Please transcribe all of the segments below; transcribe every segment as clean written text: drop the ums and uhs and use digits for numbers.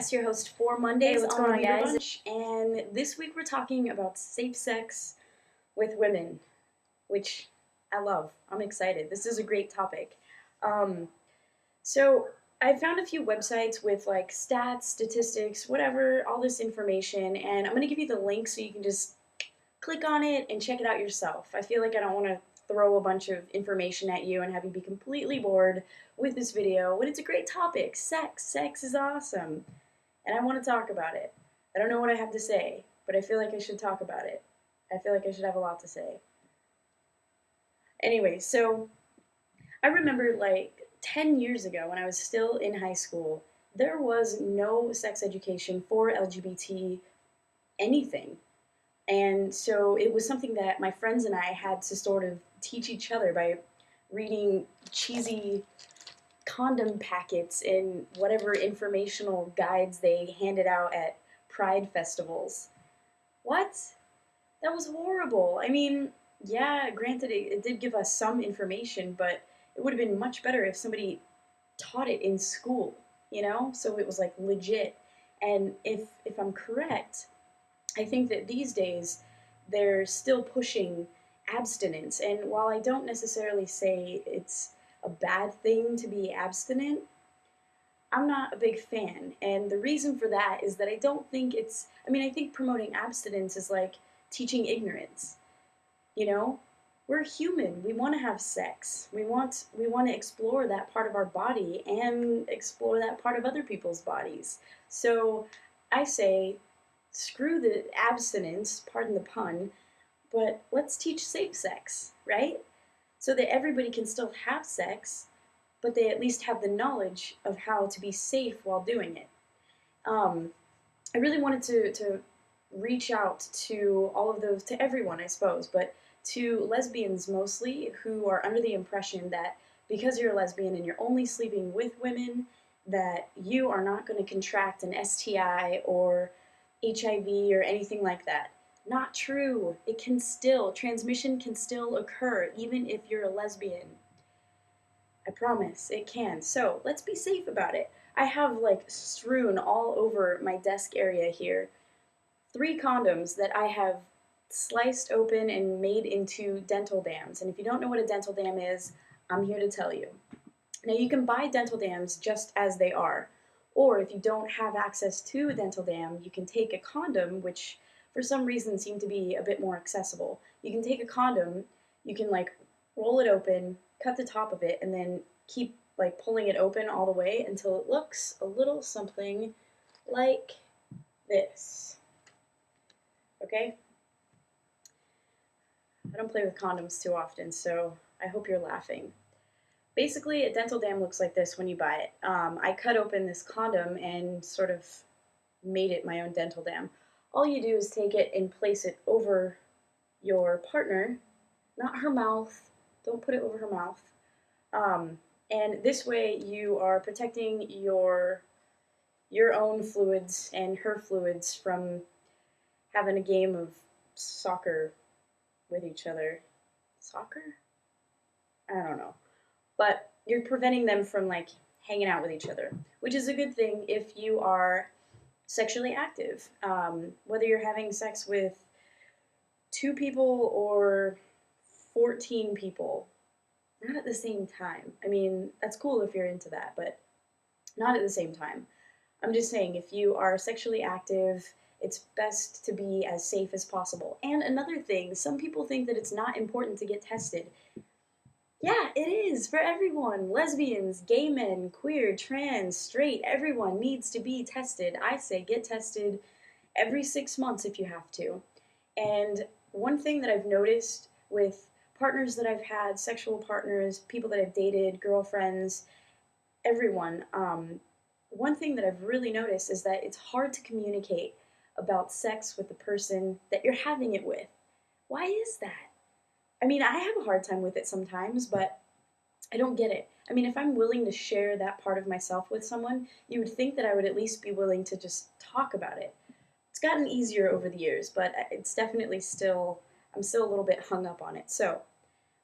Jess, your host for Mondays. Hey, what's going on, guys? Beaverbunch, and this week we're talking about safe sex with women, which I love. I'm excited. This is a great topic. Um, so I found a few websites with like stats, statistics, whatever, all this information, and I'm going to give you the link so you can just click on it and check it out yourself. I feel like I don't want to throw a bunch of information at you and have you be completely bored with this video when it's a great topic. Sex. Sex is awesome. And I want to talk about it. I don't know what I have to say, but I feel like I should talk about it. I feel like I should have a lot to say. Anyway, so I remember like 10 years ago when I was still in high school, there was no sex education for LGBT anything. And so it was something that my friends and I had to sort of teach each other by reading cheesy condom packets and whatever informational guides they handed out at pride festivals. What? That was horrible. I mean, yeah, granted, it did give us some information, but it would have been much better if somebody taught it in school, you know? So it was like legit. And if I'm correct, I think that these days they're still pushing abstinence. And while I don't necessarily say it's a bad thing to be abstinent, I'm not a big fan. And the reason for that is that I don't think I think promoting abstinence is like teaching ignorance. You know? We're human. We want to have sex. We want to explore that part of our body and explore that part of other people's bodies. So I say screw the abstinence, pardon the pun, but let's teach safe sex, right? So that everybody can still have sex, but they at least have the knowledge of how to be safe while doing it. I really wanted to reach out to all of those, to everyone, I suppose, but to lesbians mostly who are under the impression that because you're a lesbian and you're only sleeping with women, that you are not going to contract an STI or HIV or anything like that. Not true. Transmission can still occur even if you're a lesbian. I promise, it can. So let's be safe about it. I have like strewn all over my desk area here 3 condoms that I have sliced open and made into dental dams. And if you don't know what a dental dam is, I'm here to tell you. Now you can buy dental dams just as they are. Or if you don't have access to a dental dam, you can take a condom, which for some reason seem to be a bit more accessible. You can take a condom, you can like roll it open, cut the top of it, and then keep like pulling it open all the way until it looks a little something like this. Okay? I don't play with condoms too often, so I hope you're laughing. Basically, a dental dam looks like this when you buy it. I cut open this condom and sort of made it my own dental dam. All you do is take it and place it over your partner, not her mouth. Don't put it over her mouth. And this way you are protecting your own fluids and her fluids from having a game of soccer with each other. Soccer? I don't know. But you're preventing them from like hanging out with each other, which is a good thing if you are sexually active. Whether you're having sex with 2 people or 14 people, not at the same time. I mean, that's cool if you're into that, but not at the same time. I'm just saying, if you are sexually active, it's best to be as safe as possible. And another thing, some people think that it's not important to get tested. Yeah, it is for everyone. Lesbians, gay men, queer, trans, straight, everyone needs to be tested. I say get tested every 6 months if you have to. And one thing that I've noticed with partners that I've had, sexual partners, people that I've dated, girlfriends, everyone, one thing that I've really noticed is that it's hard to communicate about sex with the person that you're having it with. Why is that? I mean, I have a hard time with it sometimes, but I don't get it. I mean, if I'm willing to share that part of myself with someone, you would think that I would at least be willing to just talk about it. It's gotten easier over the years, but it's definitely I'm still a little bit hung up on it. So,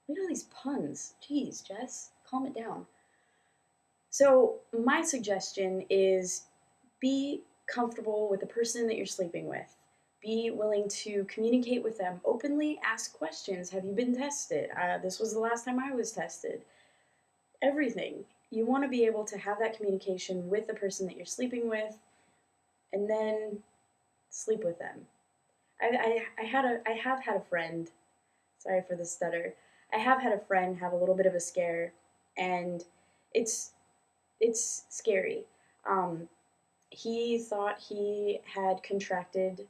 look at all these puns. Jeez, Jess, calm it down. So, my suggestion is be comfortable with the person that you're sleeping with. Be willing to communicate with them openly. Ask questions. Have you been tested? This was the last time I was tested. Everything. You want to be able to have that communication with the person that you're sleeping with, and then sleep with them. I have had a friend. Sorry for the stutter. I have had a friend have a little bit of a scare, and it's it's scary. Um, he thought he had contracted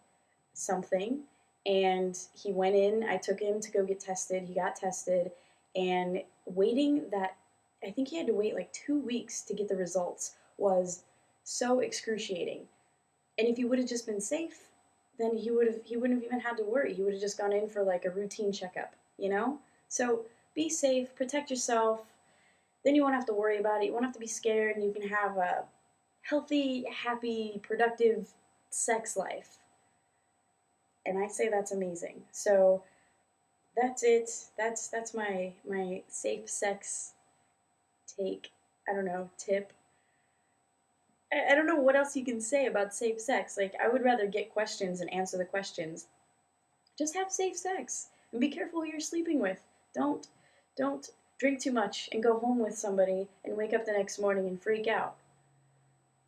something, and he went in. I took him to go get tested. He got tested, and waiting that, I think he had to wait like 2 weeks to get the results, was so excruciating. And if he would have just been safe, then he wouldn't have even had to worry. He would have just gone in for like a routine checkup, you know? So be safe, protect yourself. Then you won't have to worry about it. You won't have to be scared, and you can have a healthy, happy, productive sex life. And I say that's amazing. So that's it. That's my safe sex take. I don't know, tip. I don't know what else you can say about safe sex. Like, I would rather get questions and answer the questions. Just have safe sex and be careful who you're sleeping with. Don't drink too much and go home with somebody and wake up the next morning and freak out.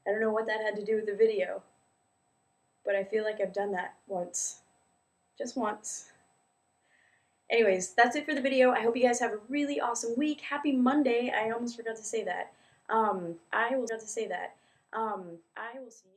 I don't know what that had to do with the video, but I feel like I've done that once. Just once. Anyways, that's it for the video. I hope you guys have a really awesome week. Happy Monday. I almost forgot to say that. I will see you.